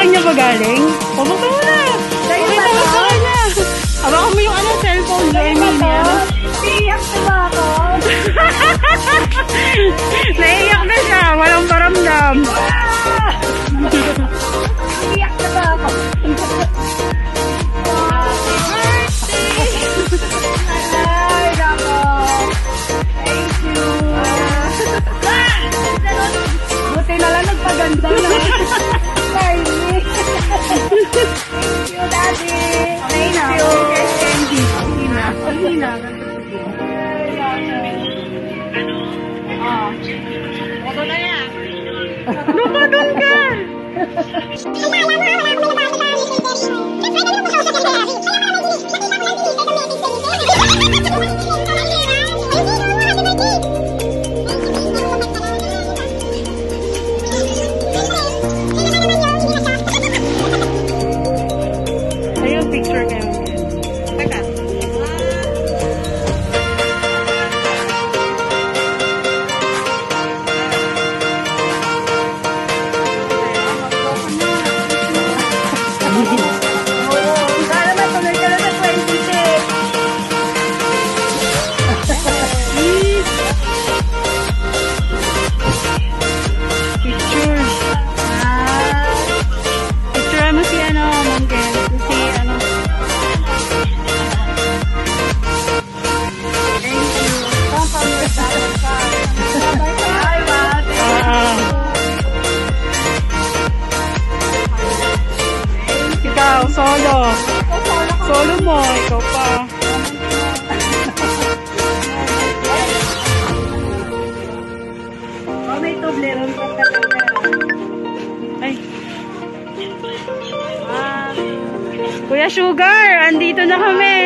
kanya ba galing? Pumunta mo na. Okay na sa kanya. Hawakan mo yung cellphone. Iiyak na ba ako? Naiiyak na siya. Walang paramdam. Iiyak na ba ako? Ay, nako. Thank you. Buti na lang nagpaganda na. Thank you, Daddy. Thank you. Candy. Hindi na. Wag na yan. Lumadun ka. Ayun, picture kayo. Teka. Sana matuloy ka na sa 26. Picture. Picture mo si Mongkel. Si Thank you. Bye, Ma. Ikaw, solo. Solo mo, ikaw pa. Oh, may tubleron pa Ay. Kuya Sugar, andito na kami.